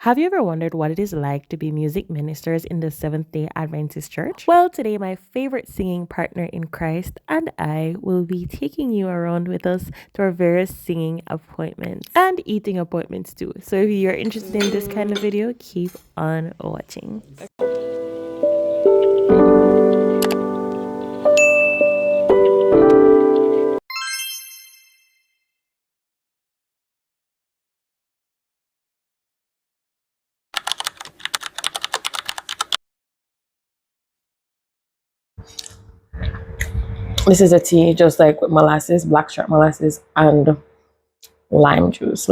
Have you ever wondered what it is like to be music ministers in the Seventh-day Adventist Church? Well, today my favorite singing partner in Christ and I will be taking you around with us to our various singing appointments and eating appointments too. So if you're interested in this kind of video, keep on watching. This is a tea just like with molasses, blackstrap molasses, and lemon juice,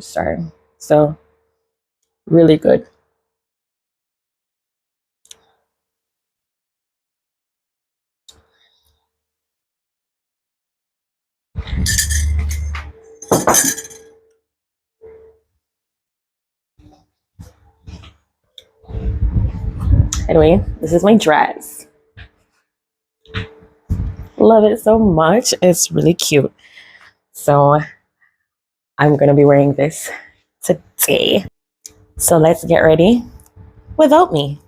sorry. So really good. Anyway, this is my dress. Love it so much. It's really cute. So I'm gonna be wearing this today. So let's get ready without me.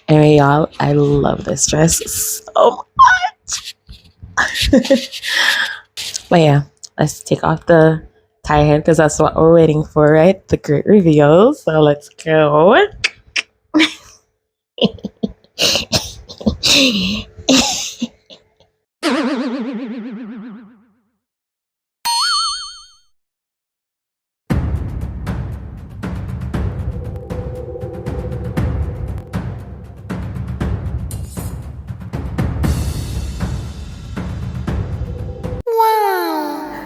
Anyway, y'all, I love this dress so much. But yeah, let's take off the tie head because that's what we're waiting for, right? The great reveal. So let's go.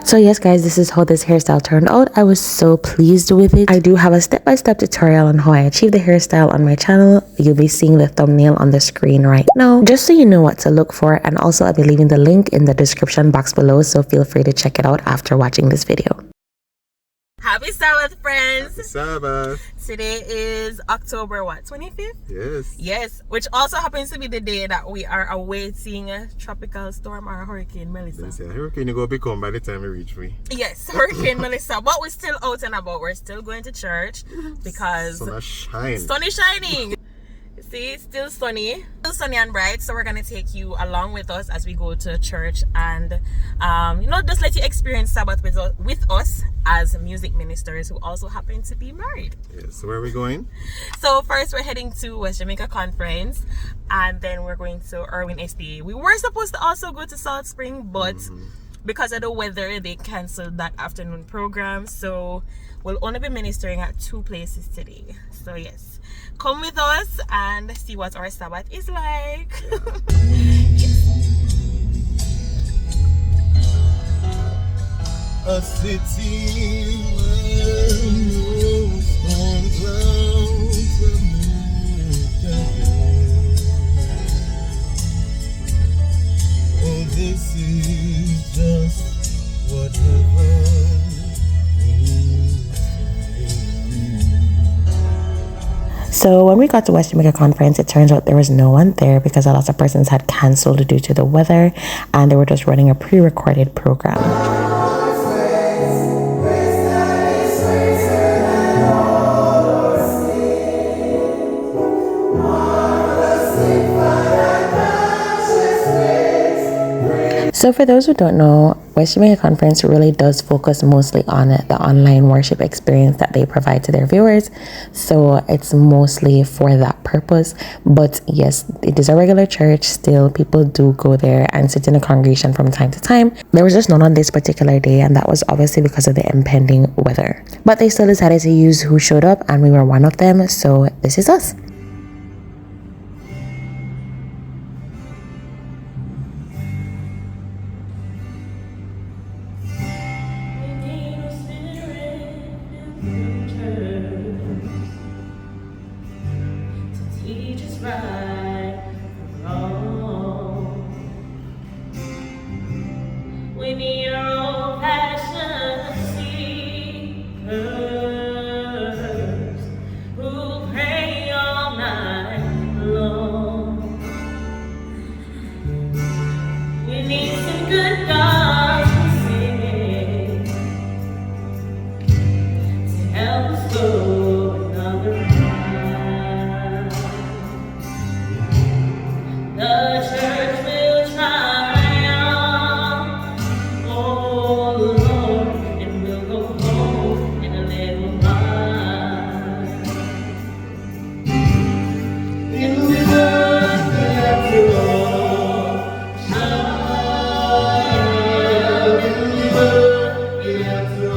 So yes guys, this is how this hairstyle turned out. I was so pleased with it. I do have a step-by-step tutorial on how I achieved the hairstyle on my channel. You'll be seeing the thumbnail on the screen right now, just so you know what to look for. And also I'll be leaving the link in the description box below, so feel free to check it out after watching this video. Happy Sabbath, friends! Happy Sabbath! Today is October what, 25th? Yes. Yes, which also happens to be the day that we are awaiting a tropical storm or Hurricane Melissa. They say hurricane is going to become by the time we reach me. Yes, Hurricane Melissa. But we're still out and about. We're still going to church because Sun is shining. Sun is shining. See, it's still sunny. Still sunny and bright. So we're going to take you along with us as we go to church and, just let you experience Sabbath with us as music ministers who also happen to be married. Yes, so where are we going? So first we're heading to West Jamaica Conference and then we're going to Irwin SDA. We were supposed to also go to Salt Spring, but because of the weather, they canceled that afternoon program. So we'll only be ministering at 2 places today. So yes, come with us and see what our Sabbath is like. Yes. A city where no storm clouds are oh, this is just what heaven is. So when we got to West Jamaica Conference, it turns out there was no one there because a lot of persons had cancelled due to the weather and they were just running a pre-recorded program. So for those who don't know, West Jamaica Conference really does focus mostly on the online worship experience that they provide to their viewers. So it's mostly for that purpose. But yes, it is a regular church. Still, people do go there and sit in a congregation from time to time. There was just none on this particular day, and that was obviously because of the impending weather. But they still decided to use who showed up, and we were one of them. So this is us. We need your old-fashioned seeker. help us go another mile. The church will triumph, oh Lord, and we'll go home in a little while. In the world after all, child, in the world after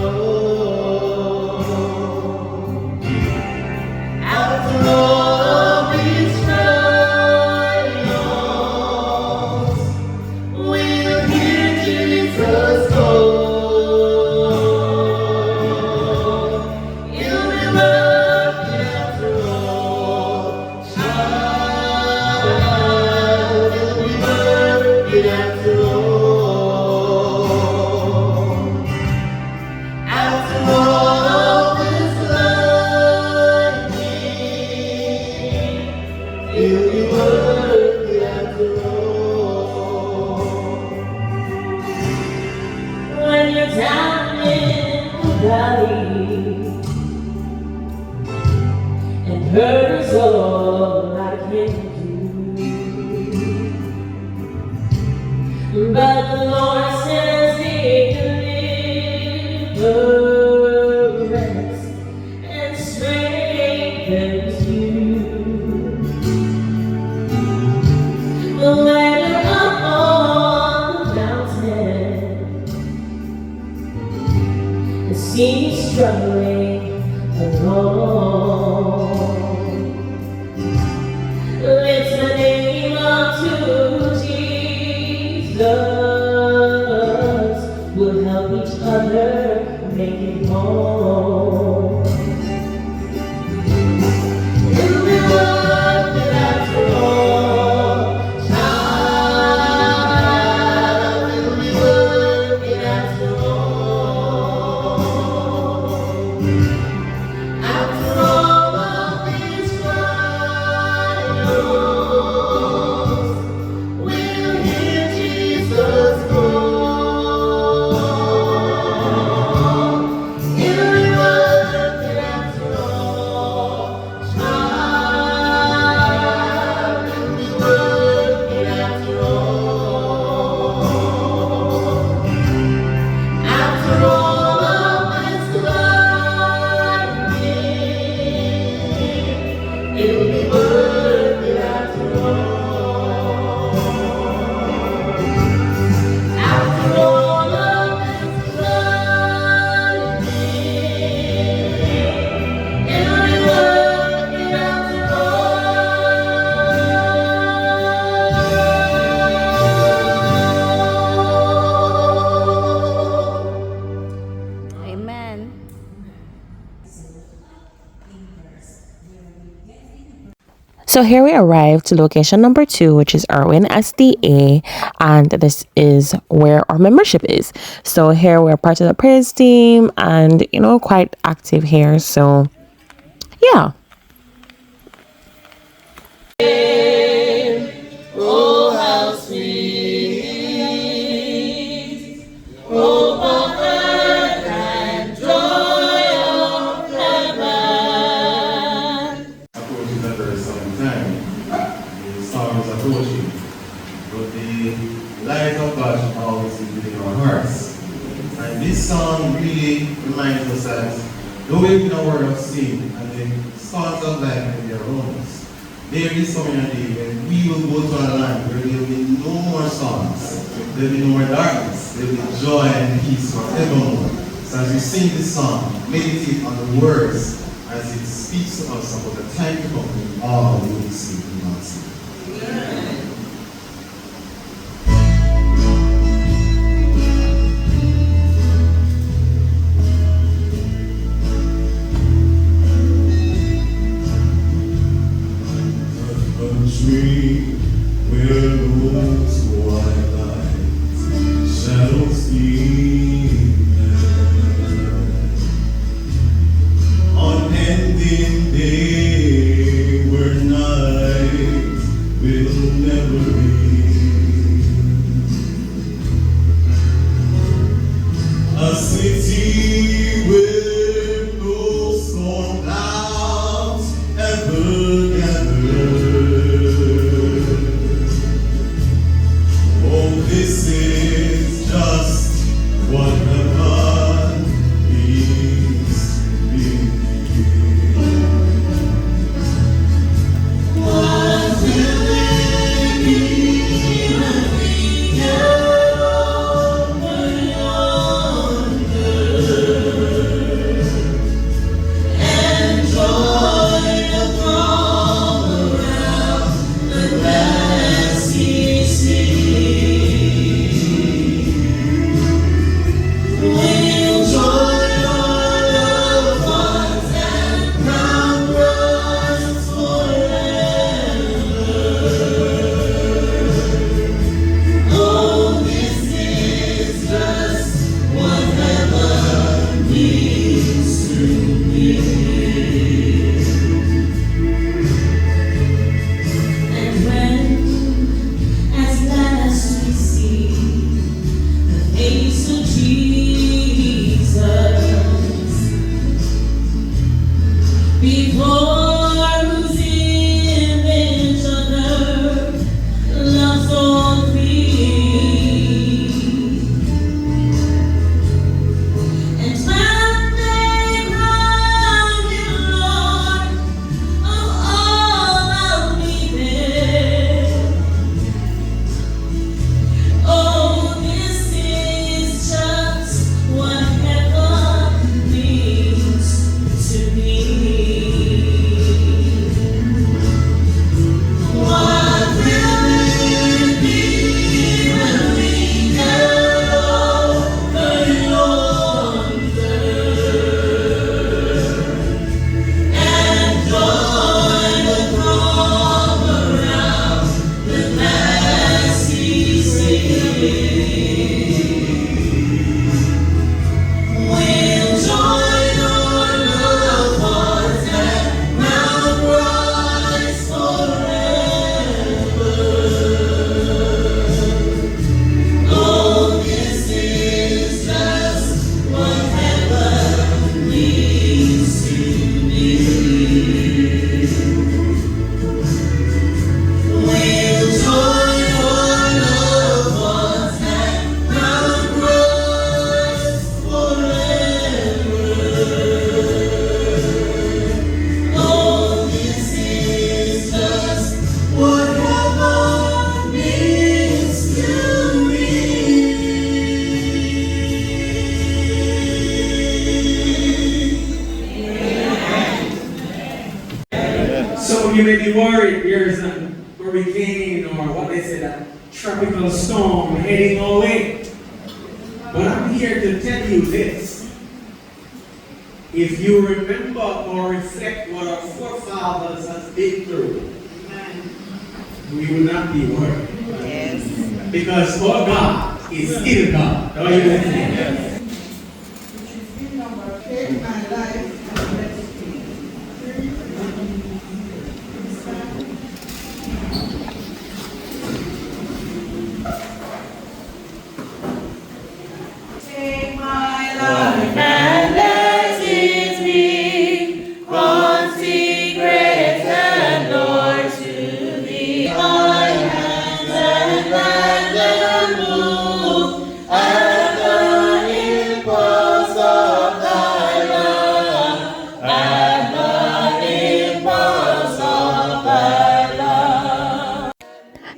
all of these trials, we'll hear Jesus call. You'll be loved after all, child. You'll be loved after all. After all of this lightning, you'll be worth it after all. When you're down in the valley and hurt is all I can do, but the Lord says He delivers and strengthens you. When you're up on the mountain and see you struggling alone, lift the name up to Jesus. We'll help each other make it home. You'll be worth it after all, child. You'll be worth it after all. After all of these trials, we'll hear Jesus call. You'll be worth it after all, child. You'll be worth it after all. After all of this lightning, it'll be worth it after all. After all of this lightning, it'll be worth it after all. Amen. So here we arrived to location number 2, which is Irwin SDA, and this is where our membership is. So here we're part of the praise team and, quite active here. So yeah. Oh, how sweet, oh, comfort and joy of heaven. Approaching that very same time. The song is approaching. But the light of God should always be within our hearts. And this song really reminds us that though we in a world of sin and the songs of life may be around us, there is coming a day when we will go to a land where there will be no more songs, there will be no more darkness, there will be joy and peace forevermore. So as we sing this song, meditate on the words as it speaks to us about the time to come when all will be saved and not saved. Country where the woods twilight shadows deepen, unending day where night will never before whose image on earth loves all free. And when they crown you Lord of all I'll be there. Oh, this is just what heaven means to me. What will it be when we get over yonder and join the throng around the massy sea? We'll join our loved ones and Mount Rise forever. Oh, this is just what heaven means to me. We'll join our loved ones and Mount Rise forever. Oh, this is just what heaven means to me. So you may be worried there's a hurricane or what they say, that tropical storm heading our way. But I'm here to tell you this. If you remember or reflect what our forefathers have been through, we will not be worried. Yes. Because our God is still God. Are you listening? Yes. Take my life and let it be consecrated, Lord, to thee. My hands and let them move at the impulse of thy love, at the impulse of thy love.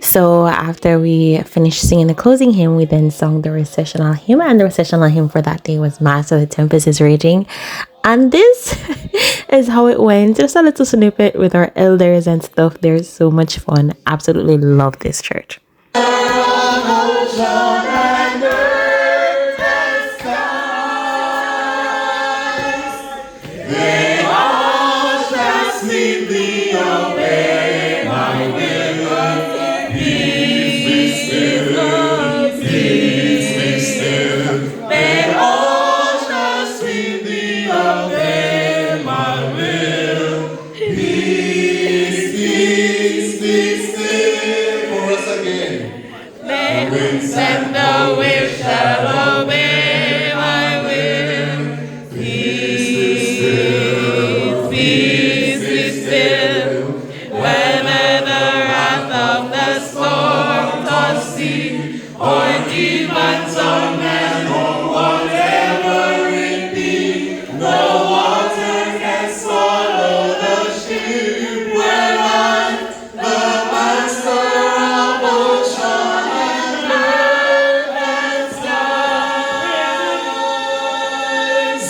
So after we finished singing the closing hymn, we then sung the recessional hymn, and the recessional hymn for that day was Mass of the Tempest is Raging. And this is how it went. Just a little snippet with our elders and stuff. There's so much fun. Absolutely love this church. They all shall sleep thee away, my will. Peace be still, peace be still. They all shall sleep thee away, my will. Peace, peace be still. For us again. The winds and the waves shall obey, my will. Peace be still, peace be still. Whenever the wrath of the storm does see, or demons or men or whatever it be, no water can swallow the ship whereon the Master of ocean and earth and skies.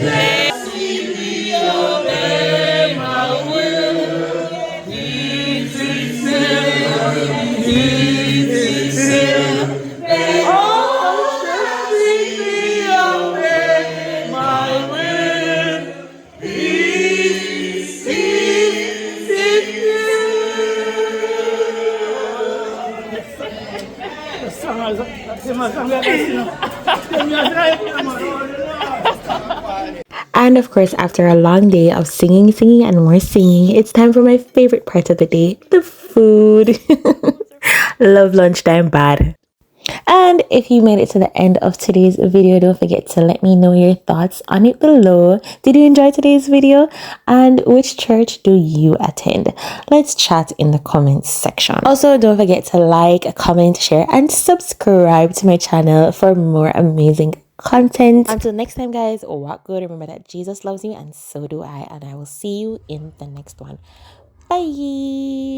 They sleep thee obey, my will. Peace be still, peace be still. They all shall sleep thee obey, my will. Peace, peace be And of course, after a long day of singing, and more singing, it's time for my favorite part of the day, the food. Love lunchtime bad. And if you made it to the end of today's video, don't forget to let me know your thoughts on it below. Did you enjoy today's video? And which church do you attend? Let's chat in the comments section. Also, don't forget to like, comment, share, and subscribe to my channel for more amazing content. Until next time, guys, walk good. Remember that Jesus loves you, and so do I. And I will see you in the next one. Bye.